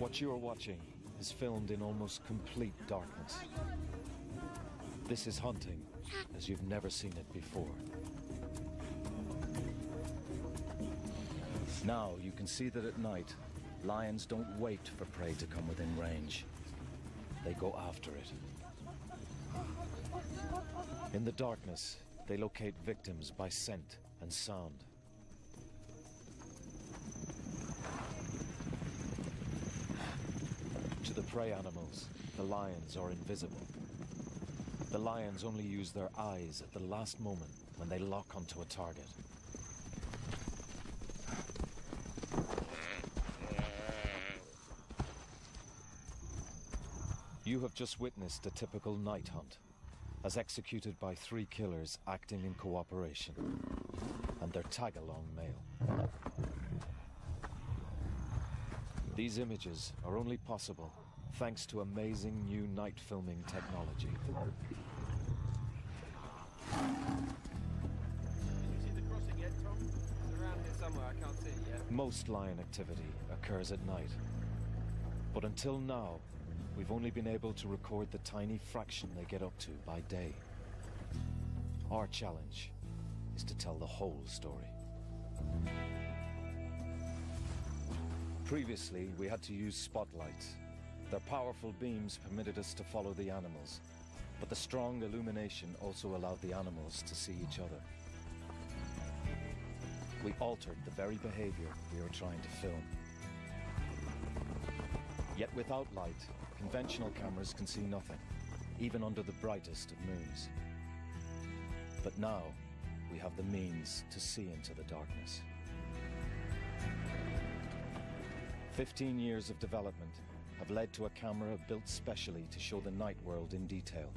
What you are watching is filmed in almost complete darkness. This is hunting as you've never seen it before. Now you can see that at night, lions don't wait for prey to come within range. They go after it. In the darkness, they locate victims by scent and sound. To the prey animals, the lions are invisible. The lions only use their eyes at the last moment when they lock onto a target. You have just witnessed a typical night hunt, as executed by 3 killers acting in cooperation, and their tag-along male. These images are only possible thanks to amazing new night filming technology. Can you see the crossing yet, Tom? It's around here somewhere, I can't see it yet. Most lion activity occurs at night, but until now, we've only been able to record the tiny fraction they get up to by day. Our challenge is to tell the whole story. Previously, we had to use spotlights. Their powerful beams permitted us to follow the animals, but the strong illumination also allowed the animals to see each other. We altered the very behavior we were trying to film. Yet without light, conventional cameras can see nothing, even under the brightest of moons. But now, we have the means to see into the darkness. 15 years of development have led to a camera built specially to show the night world in detail.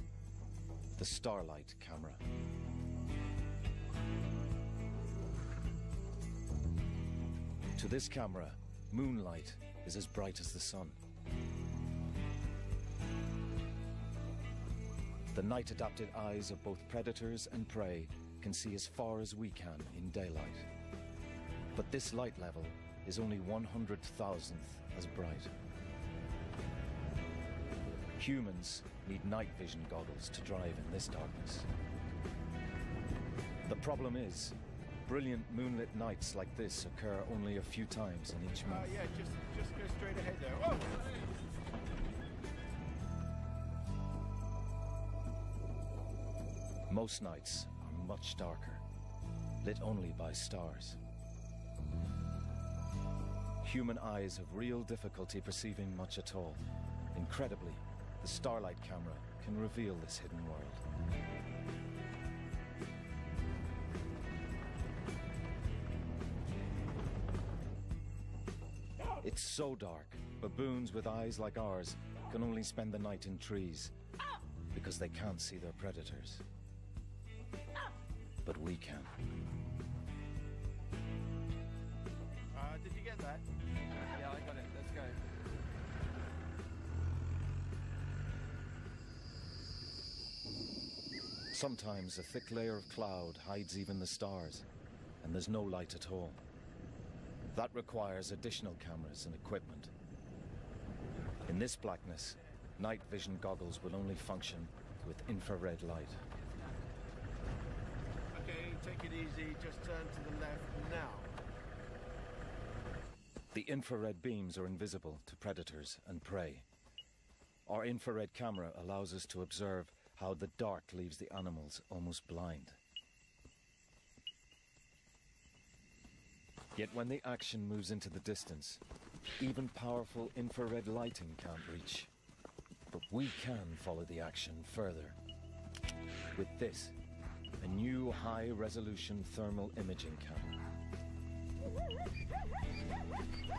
The Starlight camera. To this camera, moonlight is as bright as the sun. The night-adapted eyes of both predators and prey can see as far as we can in daylight. But this light level is only 100,000th as bright. Humans need night vision goggles to drive in this darkness. The problem is, brilliant moonlit nights like this occur only a few times in each month. Yeah, just go straight ahead there. Whoa! Most nights are much darker, lit only by stars. Human eyes have real difficulty perceiving much at all. Incredibly, the Starlight camera can reveal this hidden world. It's so dark, baboons with eyes like ours can only spend the night in trees because they can't see their predators. But we can. Did you get that? Yeah, I got it. Let's go. Sometimes a thick layer of cloud hides even the stars, and there's no light at all. That requires additional cameras and equipment. In this blackness, night vision goggles will only function with infrared light. Okay, take it easy. Just turn to the left now. The infrared beams are invisible to predators and prey. Our infrared camera allows us to observe how the dark leaves the animals almost blind. Yet when the action moves into the distance, even powerful infrared lighting can't reach. But we can follow the action further. With this, a new high-resolution thermal imaging camera.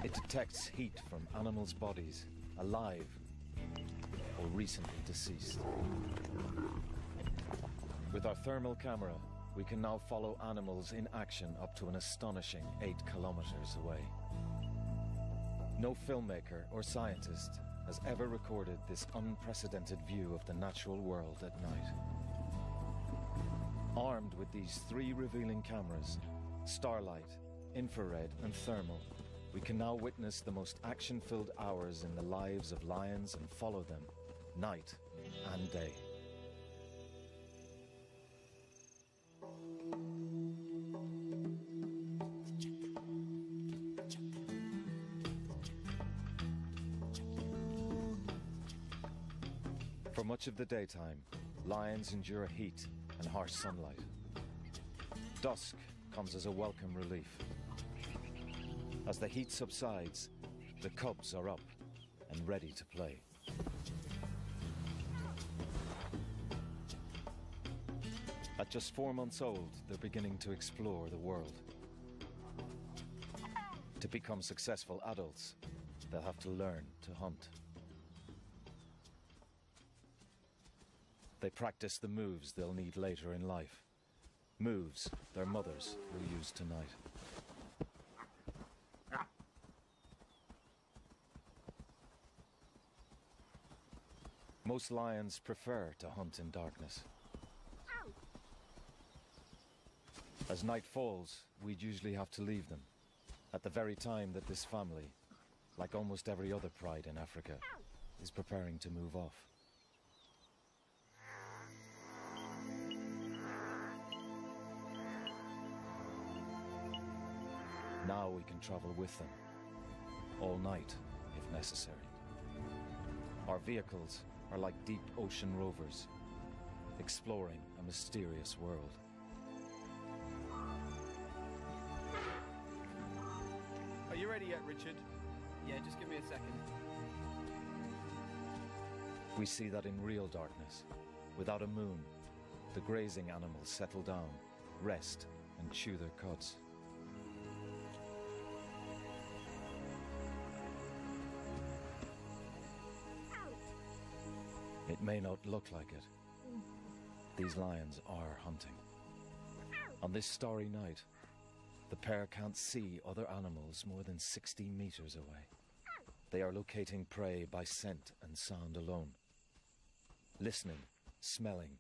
It detects heat from animals' bodies, alive or recently deceased. With our thermal camera, we can now follow animals in action up to an astonishing 8 kilometers away. No filmmaker or scientist has ever recorded this unprecedented view of the natural world at night. Armed with these 3 revealing cameras, Starlight, infrared and thermal, we can now witness the most action-filled hours in the lives of lions and follow them, night and day. For much of the daytime, lions endure heat and harsh sunlight. Dusk comes as a welcome relief. As the heat subsides, the cubs are up and ready to play. At just 4 months old, they're beginning to explore the world. To become successful adults, they'll have to learn to hunt. They practice the moves they'll need later in life. Moves their mothers will use tonight. Most lions prefer to hunt in darkness. As night falls, we'd usually have to leave them, at the very time that this family, like almost every other pride in Africa, is preparing to move off. Now we can travel with them, all night if necessary. Our vehicles are like deep ocean rovers, exploring a mysterious world. Are you ready yet, Richard? Yeah, just give me a second. We see that in real darkness, without a moon, the grazing animals settle down, rest, and chew their cuds. It may not look like it. These lions are hunting. On this starry night, the pair can't see other animals more than 60 meters away. They are locating prey by scent and sound alone. Listening, smelling,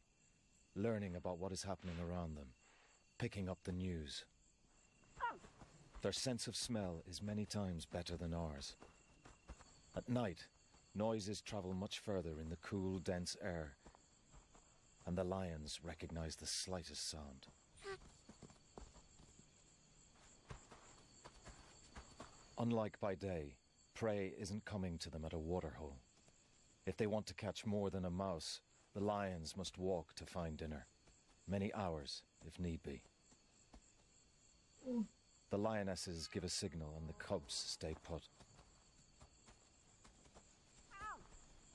learning about what is happening around them, picking up the news. Their sense of smell is many times better than ours. At night, noises travel much further in the cool, dense air, and the lions recognize the slightest sound. Unlike by day, prey isn't coming to them at a waterhole. If they want to catch more than a mouse, the lions must walk to find dinner, many hours if need be. The lionesses give a signal and the cubs stay put.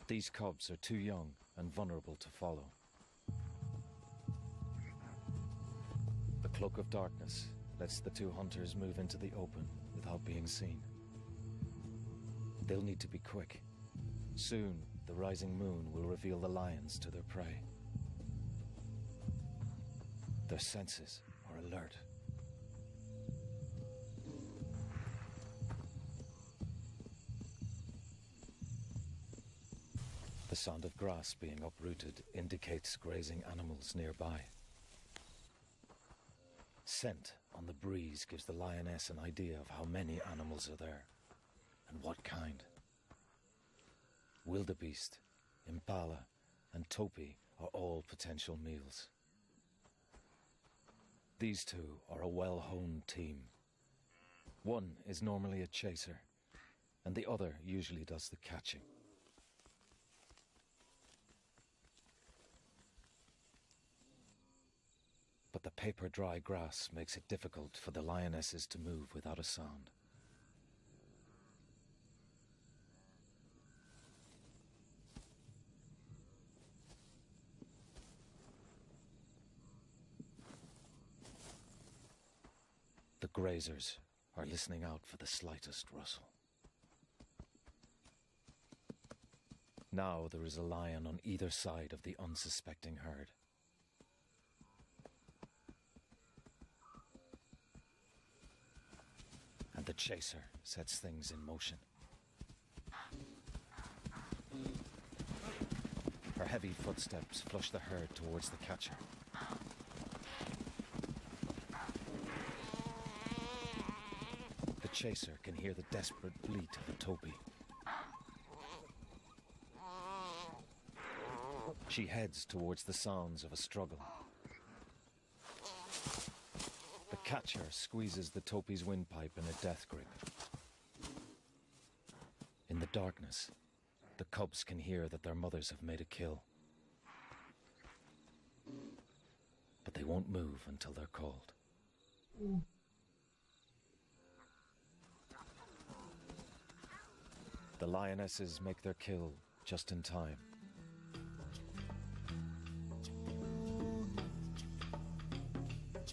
These cubs are too young and vulnerable to follow. The cloak of darkness lets the two hunters move into the open without being seen. They'll need to be quick. Soon, the rising moon will reveal the lions to their prey. Their senses are alert. The sound of grass being uprooted indicates grazing animals nearby. Scent on the breeze gives the lioness an idea of how many animals are there, and what kind. Wildebeest, impala, and topi are all potential meals. These two are a well-honed team. One is normally a chaser, and the other usually does the catching. But the paper-dry grass makes it difficult for the lionesses to move without a sound. The grazers are listening out for the slightest rustle. Now there is a lion on either side of the unsuspecting herd. And the chaser sets things in motion. Her heavy footsteps flush the herd towards the catcher. The chaser can hear the desperate bleat of a topi. She heads towards the sounds of a struggle. The catcher squeezes the topi's windpipe in a death grip. In the darkness, the cubs can hear that their mothers have made a kill. But they won't move until they're called. The lionesses make their kill just in time.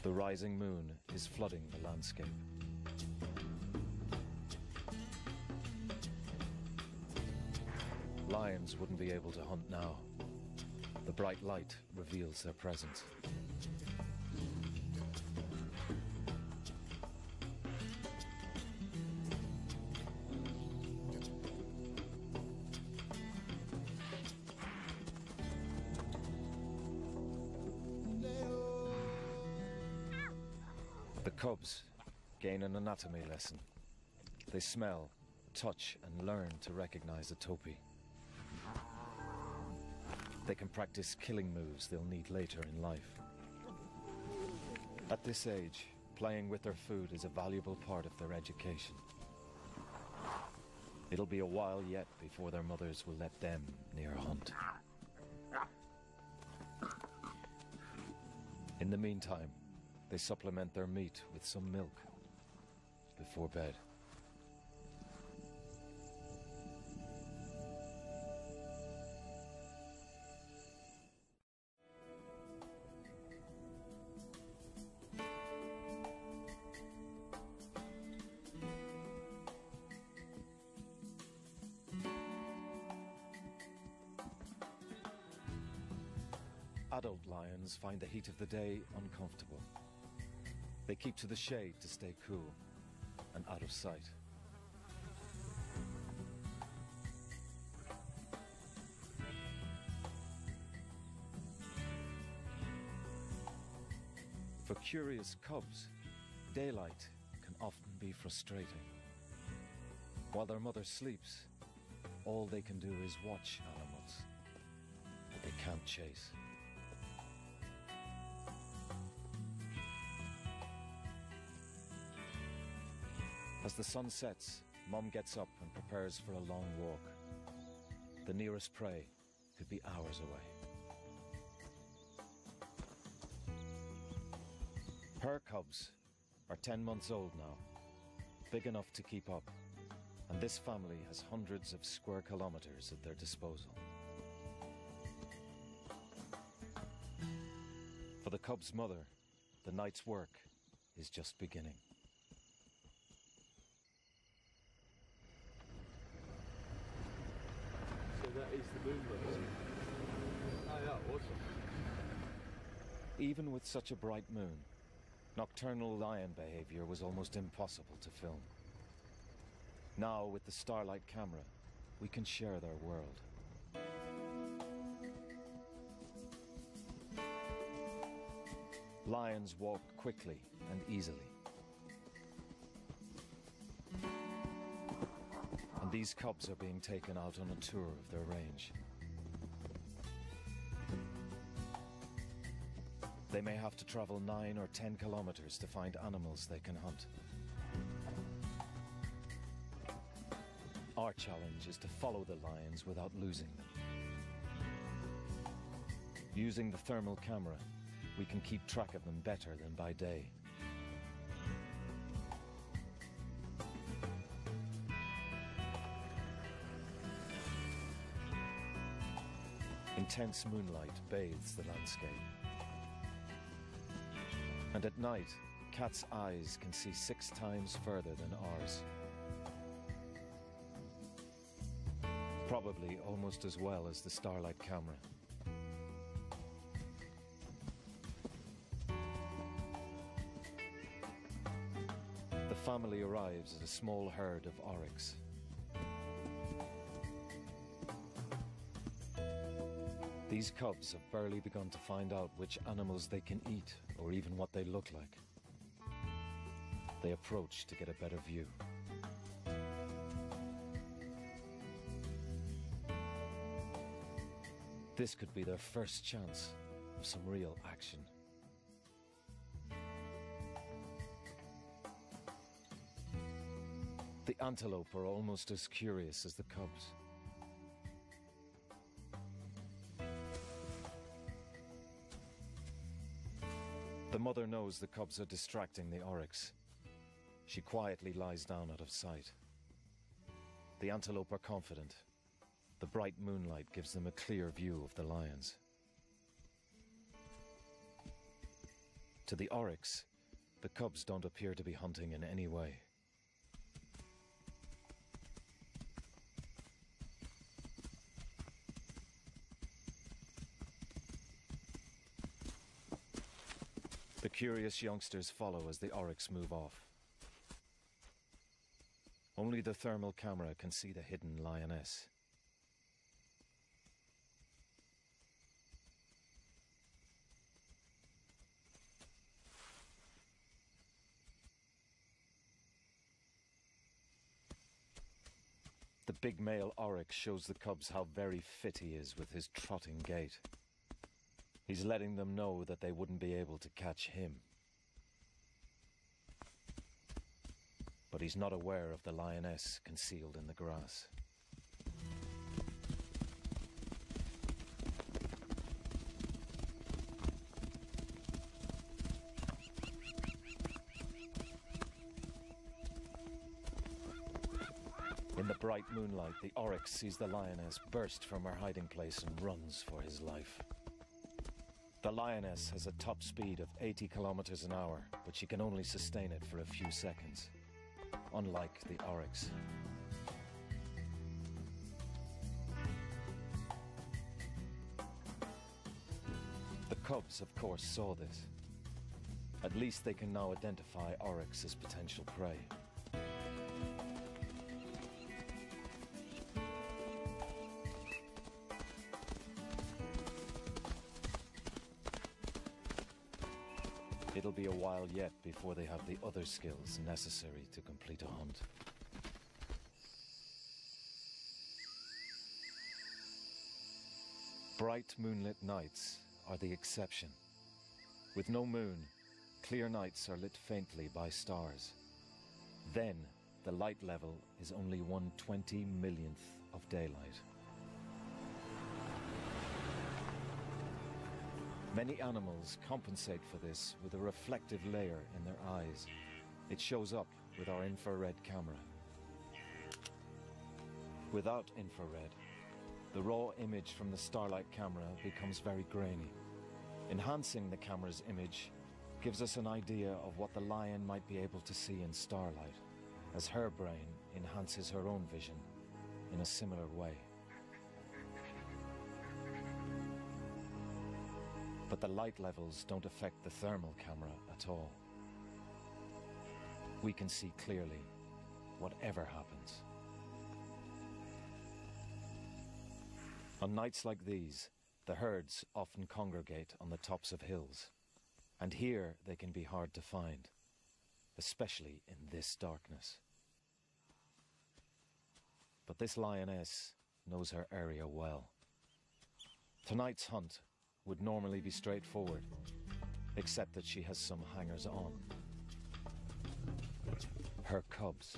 The rising moon is flooding the landscape. Lions wouldn't be able to hunt now. The bright light reveals their presence. The cubs gain an anatomy lesson. They smell, touch, and learn to recognize a topi. They can practice killing moves they'll need later in life. At this age, playing with their food is a valuable part of their education. It'll be a while yet before their mothers will let them near a hunt. In the meantime, they supplement their meat with some milk before bed. Adult lions find the heat of the day uncomfortable. They keep to the shade to stay cool and out of sight. For curious cubs, daylight can often be frustrating. While their mother sleeps, all they can do is watch animals that they can't chase. As the sun sets, Mom gets up and prepares for a long walk. The nearest prey could be hours away. Her cubs are 10 months old now, big enough to keep up, and this family has hundreds of square kilometers at their disposal. For the cub's mother, the night's work is just beginning. That is the moon rising. Oh yeah, awesome. Even with such a bright moon, nocturnal lion behavior was almost impossible to film. Now, with the Starlight camera, we can share their world. Lions walk quickly and easily. And these cubs are being taken out on a tour of their range. They may have to travel 9 or 10 kilometers to find animals they can hunt. Our challenge is to follow the lions without losing them. Using the thermal camera, we can keep track of them better than by day. Intense moonlight bathes the landscape. And at night, cats' eyes can see 6 times further than ours. Probably almost as well as the Starlight camera. The family arrives at a small herd of oryx. These cubs have barely begun to find out which animals they can eat or even what they look like. They approach to get a better view. This could be their first chance of some real action. The antelope are almost as curious as the cubs. The mother knows the cubs are distracting the oryx. She quietly lies down out of sight. The antelope are confident. The bright moonlight gives them a clear view of the lions. To the oryx, the cubs don't appear to be hunting in any way. The curious youngsters follow as the oryx move off. Only the thermal camera can see the hidden lioness. The big male oryx shows the cubs how very fit he is with his trotting gait. He's letting them know that they wouldn't be able to catch him. But he's not aware of the lioness concealed in the grass. In the bright moonlight, the oryx sees the lioness burst from her hiding place and runs for his life. The lioness has a top speed of 80 kilometers an hour, but she can only sustain it for a few seconds, unlike the oryx. The cubs, of course, saw this. At least they can now identify oryx as potential prey. It'll be a while yet before they have the other skills necessary to complete a hunt. Bright moonlit nights are the exception. With no moon, clear nights are lit faintly by stars. Then, the light level is only 1/20,000,000th of daylight. Many animals compensate for this with a reflective layer in their eyes. It shows up with our infrared camera. Without infrared, the raw image from the starlight camera becomes very grainy. Enhancing the camera's image gives us an idea of what the lion might be able to see in starlight, as her brain enhances her own vision in a similar way. But the light levels don't affect the thermal camera at all. We can see clearly whatever happens. On nights like these, the herds often congregate on the tops of hills, and here they can be hard to find, especially in this darkness. But this lioness knows her area well. Tonight's hunt would normally be straightforward, except that she has some hangers-on. Her cubs.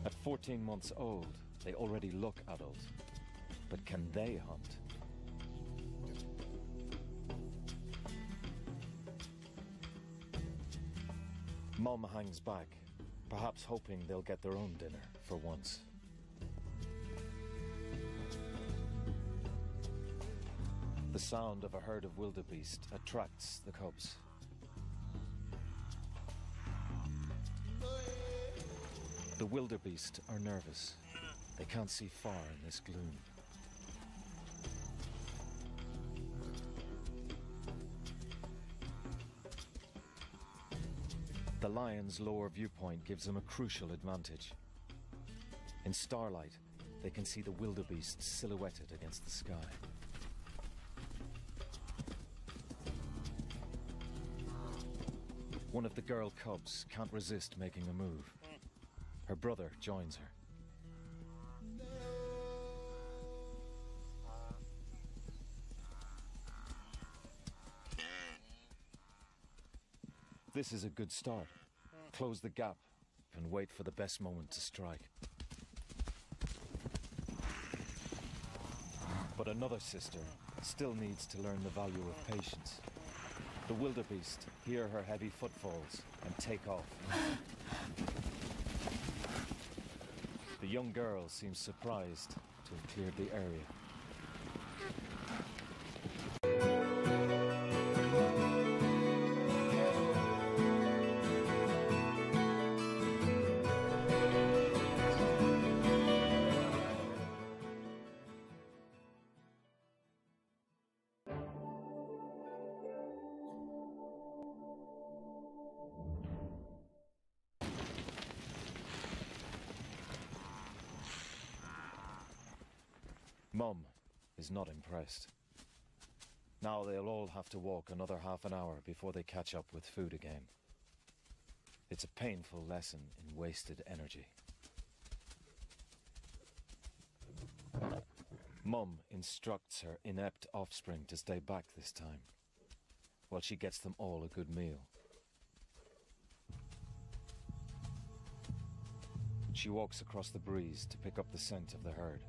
At 14 months old, they already look adult, but can they hunt? Mom hangs back, perhaps hoping they'll get their own dinner for once. The sound of a herd of wildebeest attracts the cubs. The wildebeest are nervous. They can't see far in this gloom. The lion's lower viewpoint gives them a crucial advantage. In starlight, they can see the wildebeest silhouetted against the sky. One of the girl cubs can't resist making a move. Her brother joins her. This is a good start. Close the gap and wait for the best moment to strike. But another sister still needs to learn the value of patience. The wildebeest hear her heavy footfalls and take off. The young girl seems surprised to have cleared the area. Mum is not impressed. Now they'll all have to walk another half an hour before they catch up with food again. It's a painful lesson in wasted energy. Mum instructs her inept offspring to stay back this time, while she gets them all a good meal. She walks across the breeze to pick up the scent of the herd.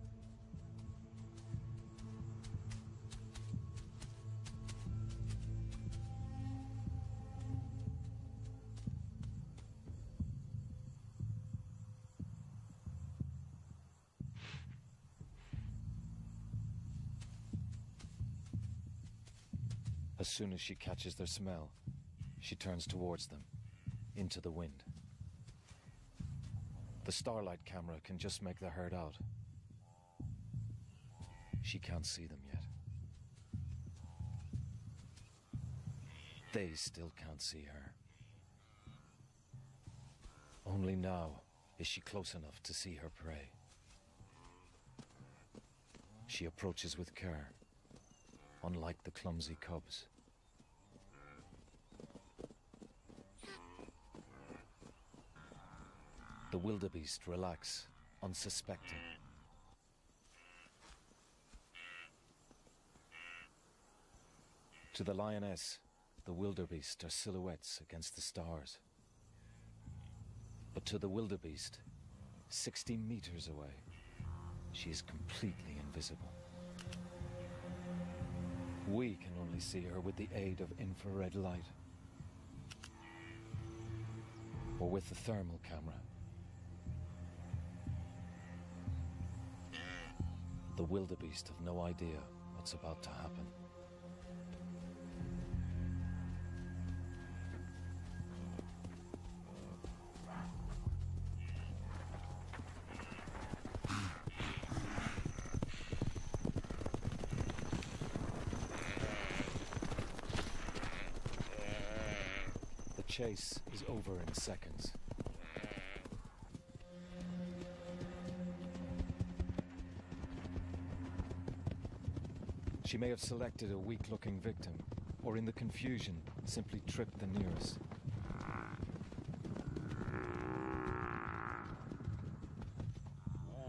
As soon as she catches their smell, she turns towards them, into the wind. The starlight camera can just make the herd out. She can't see them yet. They still can't see her. Only now is she close enough to see her prey. She approaches with care, unlike the clumsy cubs. The wildebeest relax, unsuspecting. To the lioness, the wildebeest are silhouettes against the stars. But to the wildebeest, 60 meters away, she is completely invisible. We can only see her with the aid of infrared light, or with the thermal camera. The wildebeest have no idea what's about to happen. The chase is over in seconds. She may have selected a weak-looking victim, or in the confusion, simply tripped the nearest.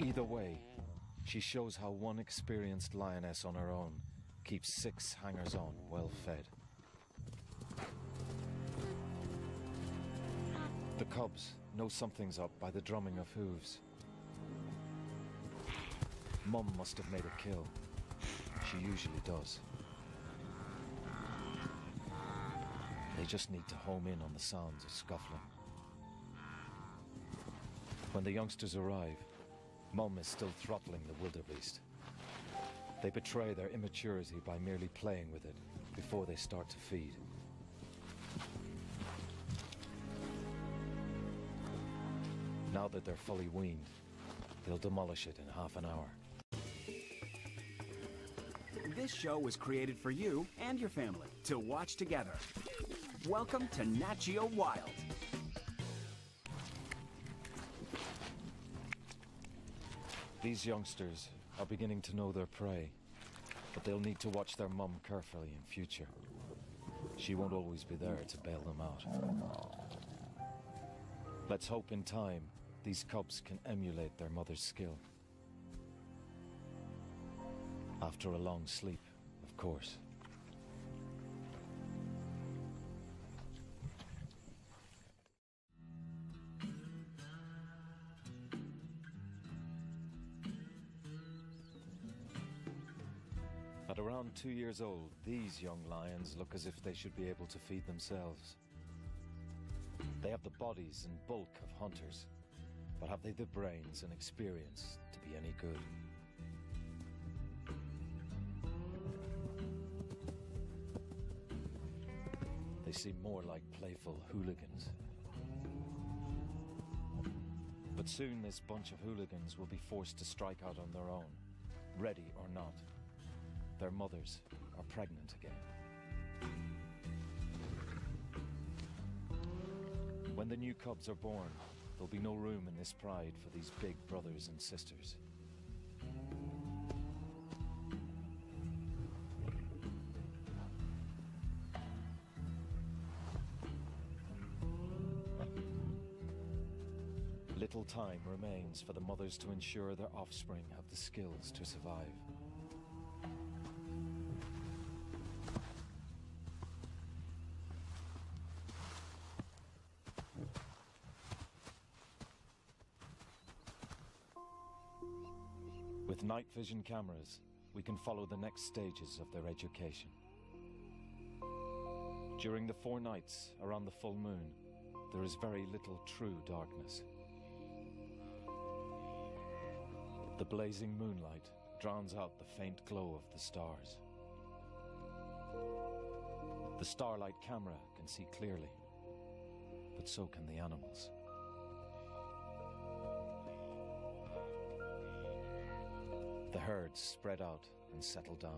Either way, she shows how one experienced lioness on her own keeps 6 hangers-on well fed. The cubs know something's up by the drumming of hooves. Mum must have made a kill. She usually does. They just need to home in on the sounds of scuffling. When the youngsters arrive, Mum is still throttling the wildebeest. They betray their immaturity by merely playing with it before they start to feed. Now that they're fully weaned, they'll demolish it in half an hour. This show was created for you and your family to watch together. Welcome to Nat Geo Wild. These youngsters are beginning to know their prey, but they'll need to watch their mum carefully in future. She won't always be there to bail them out. Let's hope in time these cubs can emulate their mother's skill. After a long sleep, of course. At around 2 years old, these young lions look as if they should be able to feed themselves. They have the bodies and bulk of hunters, but have they the brains and experience to be any good? They seem more like playful hooligans. But soon this bunch of hooligans will be forced to strike out on their own, ready or not. Their mothers are pregnant again. When the new cubs are born, there'll be no room in this pride for these big brothers and sisters. Little time remains for the mothers to ensure their offspring have the skills to survive. With night vision cameras, we can follow the next stages of their education. During the 4 nights around the full moon, there is very little true darkness. The blazing moonlight drowns out the faint glow of the stars. The starlight camera can see clearly, but so can the animals. The herds spread out and settle down.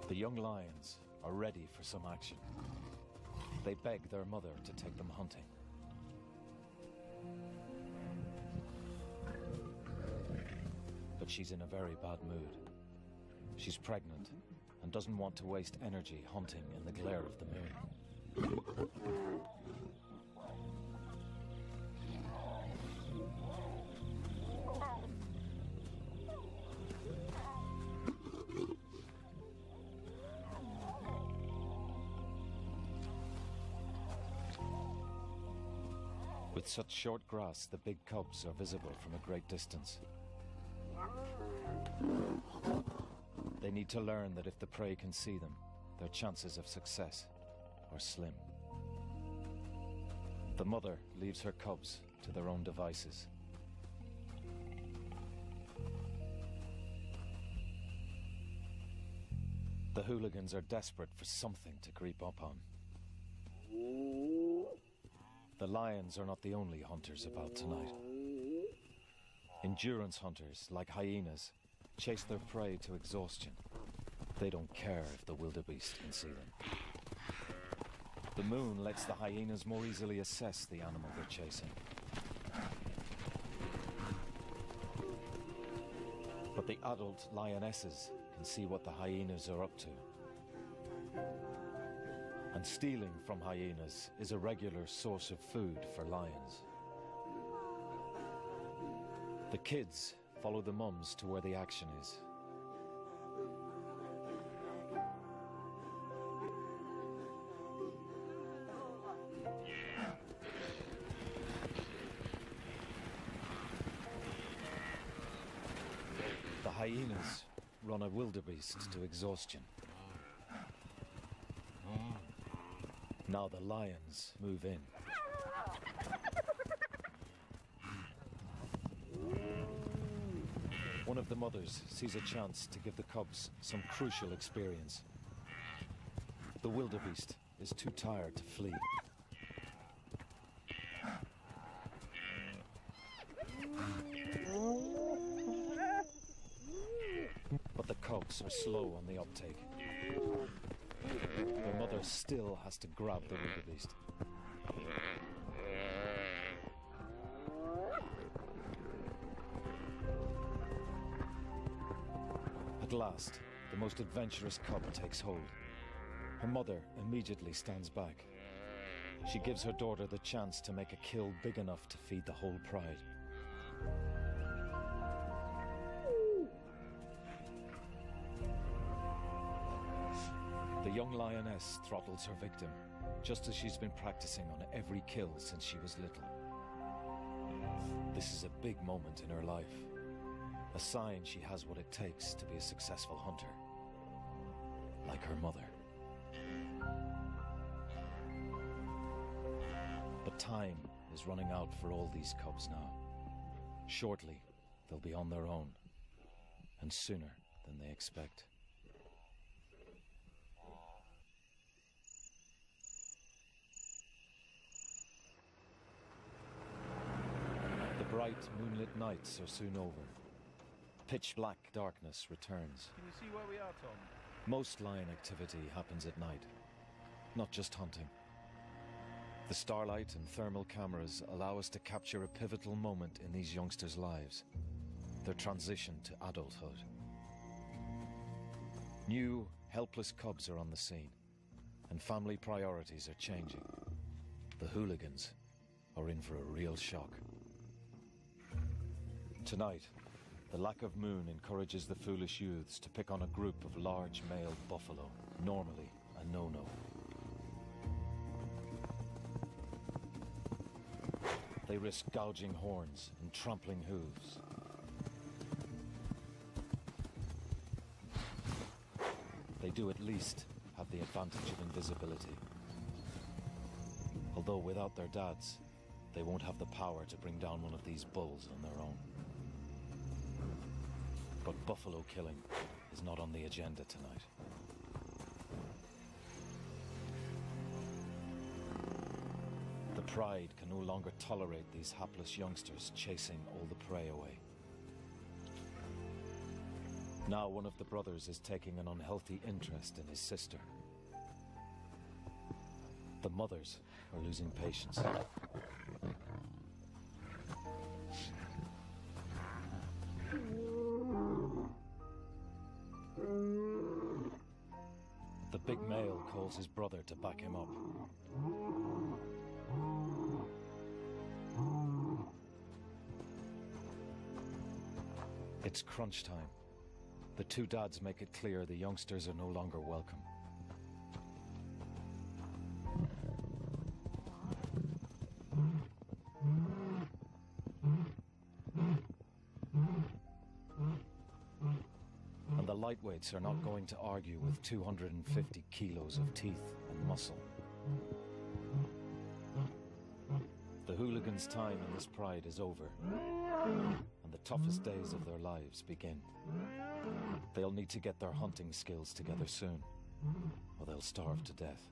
The young lions are ready for some action. They beg their mother to take them hunting. But she's in a very bad mood. She's pregnant and doesn't want to waste energy hunting in the glare of the moon. With such short grass, the big cubs are visible from a great distance. They need to learn that if the prey can see them, their chances of success are slim. The mother leaves her cubs to their own devices. The hooligans are desperate for something to creep up on. The lions are not the only hunters about tonight. Endurance hunters, like hyenas, chase their prey to exhaustion. They don't care if the wildebeest can see them. The moon lets the hyenas more easily assess the animal they're chasing. But the adult lionesses can see what the hyenas are up to. And stealing from hyenas is a regular source of food for lions. The kids follow the mums to where the action is. The hyenas run a wildebeest to exhaustion. Now the lions move in. One of the mothers sees a chance to give the cubs some crucial experience. The wildebeest is too tired to flee. But the cubs are slow on the uptake. Their mother still has to grab the wildebeest. At last, the most adventurous cub takes hold. Her mother immediately stands back. She gives her daughter the chance to make a kill big enough to feed the whole pride. The young lioness throttles her victim, just as she's been practicing on every kill since she was little. This is a big moment in her life, a sign she has what it takes to be a successful hunter, like her mother. But time is running out for all these cubs now. Shortly, they'll be on their own, and sooner than they expect. The bright moonlit nights are soon over. Pitch black darkness returns. Can you see where we are, Tom? Most lion activity happens at night, not just hunting. The starlight and thermal cameras allow us to capture a pivotal moment in these youngsters' lives, their transition to adulthood. New, helpless cubs are on the scene, and family priorities are changing. The hooligans are in for a real shock. Tonight, the lack of moon encourages the foolish youths to pick on a group of large male buffalo, normally a no-no. They risk gouging horns and trampling hooves. They do at least have the advantage of invisibility. Although without their dads, they won't have the power to bring down one of these bulls on their own. But buffalo killing is not on the agenda tonight. The pride can no longer tolerate these hapless youngsters chasing all the prey away. Now one of the brothers is taking an unhealthy interest in his sister. The mothers are losing patience. The big male calls his brother to back him up. It's crunch time. The two dads make it clear the youngsters are no longer welcome. And the lightweights are not going to argue with 250 kilos of teeth and muscle. The hooligans' time in this pride is over, and the toughest days of their lives begin. They'll need to get their hunting skills together soon, or they'll starve to death.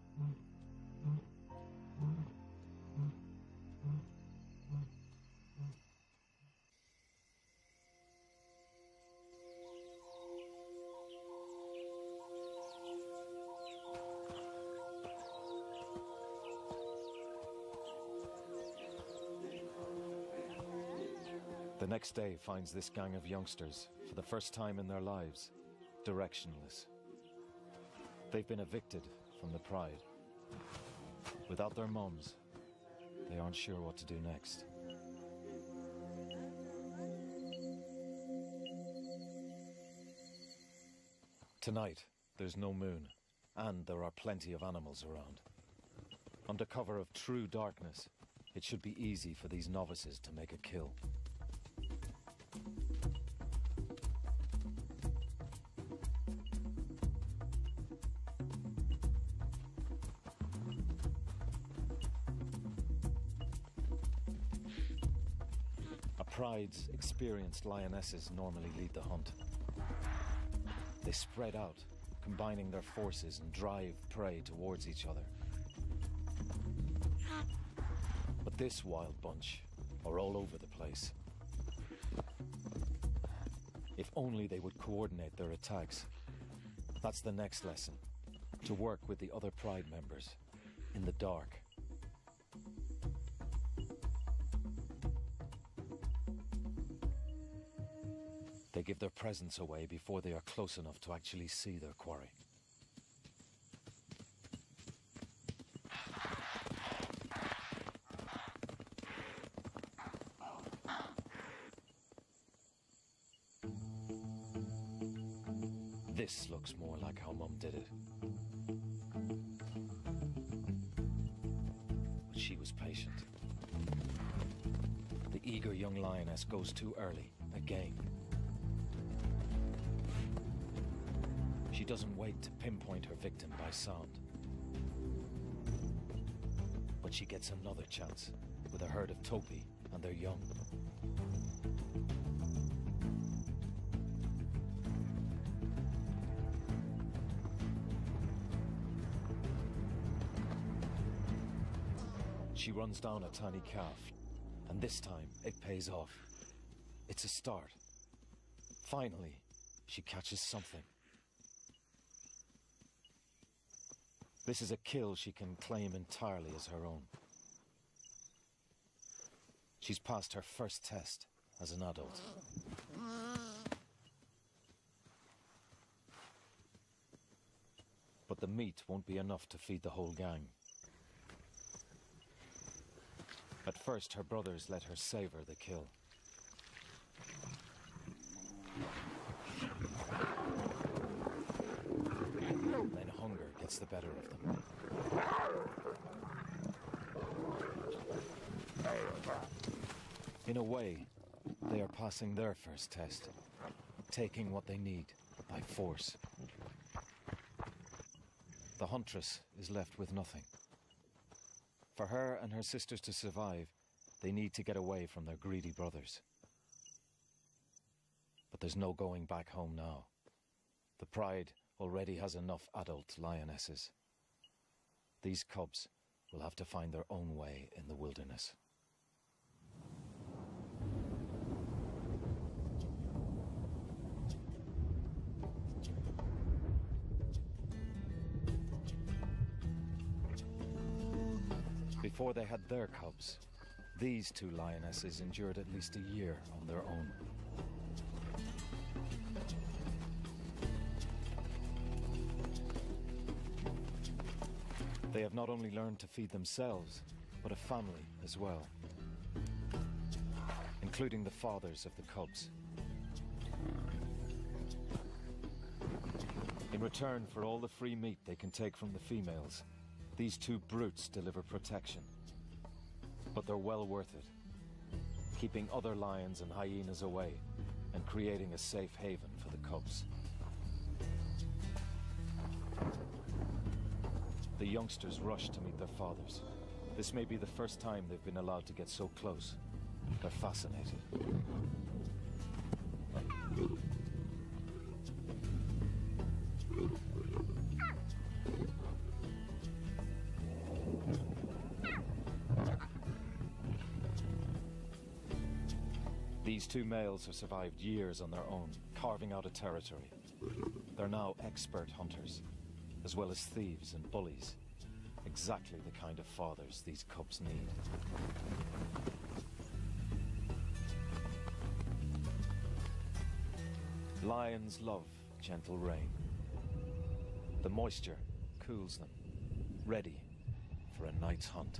The next day finds this gang of youngsters, for the first time in their lives, directionless. They've been evicted from the pride. Without their mums, they aren't sure what to do next. Tonight, there's no moon, and there are plenty of animals around. Under cover of true darkness, it should be easy for these novices to make a kill. Pride's experienced lionesses normally lead the hunt. They spread out, combining their forces and drive prey towards each other. But this wild bunch are all over the place. If only they would coordinate their attacks. That's the next lesson. To work with the other Pride members in the dark. They give their presence away before they are close enough to actually see their quarry. This looks more like how Mum did it. But she was patient. The eager young lioness goes too early, again. She doesn't wait to pinpoint her victim by sound. But she gets another chance with a herd of topi and their young. She runs down a tiny calf, and this time it pays off. It's a start. Finally, she catches something. This is a kill she can claim entirely as her own. She's passed her first test as an adult. But the meat won't be enough to feed the whole gang. At first, her brothers let her savor the kill. Then hunger gets the better of them. In a way, they are passing their first test, taking what they need by force. The huntress is left with nothing. For her and her sisters to survive, they need to get away from their greedy brothers. But there's no going back home now. The Pride already has enough adult lionesses. These cubs will have to find their own way in the wilderness. Before they had their cubs, these two lionesses endured at least a year on their own. They have not only learned to feed themselves, but a family as well, including the fathers of the cubs. In return for all the free meat they can take from the females, these two brutes deliver protection. But they're well worth it, keeping other lions and hyenas away and creating a safe haven for the cubs. The youngsters rush to meet their fathers. This may be the first time they've been allowed to get so close. They're fascinated. These two males have survived years on their own, carving out a territory. They're now expert hunters, as well as thieves and bullies. Exactly the kind of fathers these cubs need. Lions love gentle rain. The moisture cools them, ready for a night's hunt.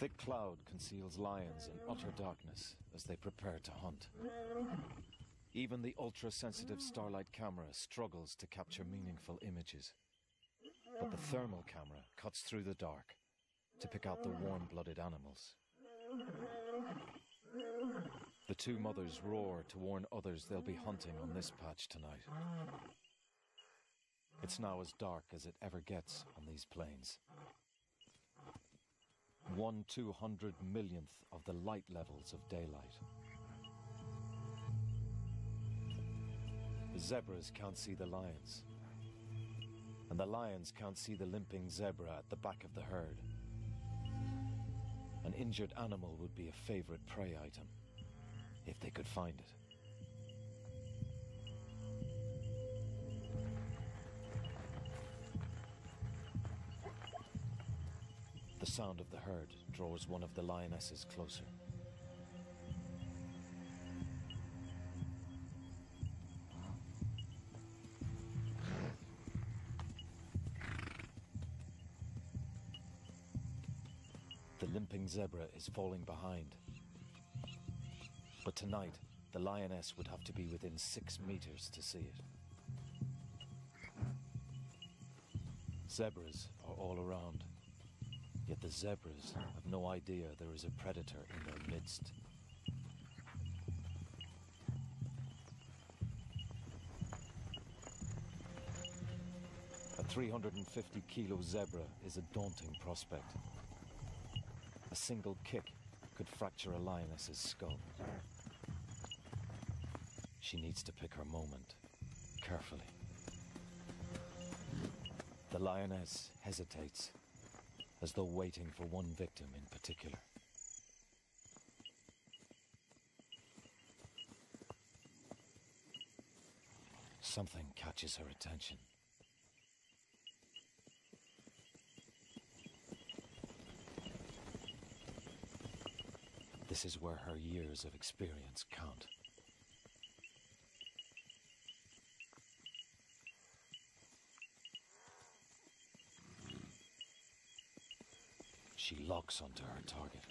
Thick cloud conceals lions in utter darkness as they prepare to hunt. Even the ultra-sensitive Starlight camera struggles to capture meaningful images. But the thermal camera cuts through the dark to pick out the warm-blooded animals. The two mothers roar to warn others they'll be hunting on this patch tonight. It's now as dark as it ever gets on these plains. 1/200,000,000th of the light levels of daylight. The zebras can't see the lions. and the lions can't see the limping zebra at the back of the herd. An injured animal would be a favorite prey item, if they could find it. The sound of the herd draws one of the lionesses closer. The limping zebra is falling behind. But tonight, the lioness would have to be within 6 meters to see it. Zebras are all around, yet the zebras have no idea there is a predator in their midst. A 350-kilo zebra is a daunting prospect. A single kick could fracture a lioness's skull. She needs to pick her moment, carefully. The lioness hesitates, as though waiting for one victim in particular. Something catches her attention. This is where her years of experience count. She locks onto her target.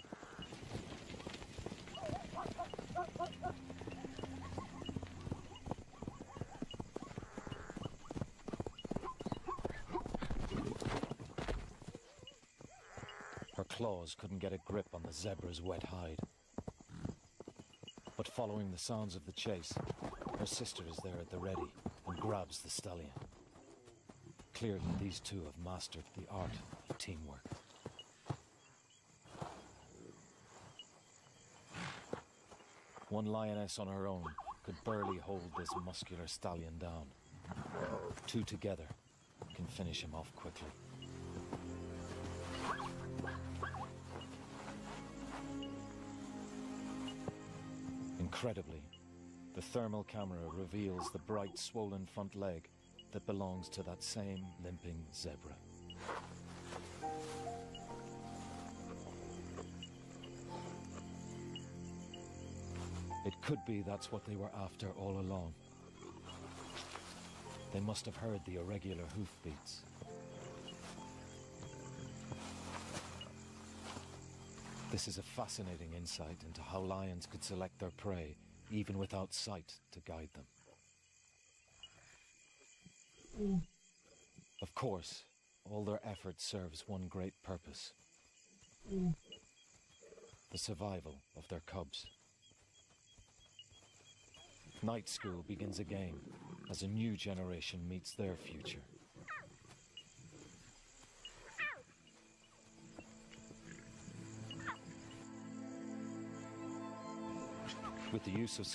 Her claws couldn't get a grip on the zebra's wet hide. But following the sounds of the chase, her sister is there at the ready and grabs the stallion. Clearly, these two have mastered the art of teamwork. One lioness on her own could barely hold this muscular stallion down. Two together can finish him off quickly. Incredibly, the thermal camera reveals the bright, swollen front leg that belongs to that same limping zebra. It could be that's what they were after all along. They must have heard the irregular hoofbeats. This is a fascinating insight into how lions could select their prey, even without sight to guide them. Of course, all their effort serves one great purpose: the survival of their cubs. Night school begins again as a new generation meets their future. With the use of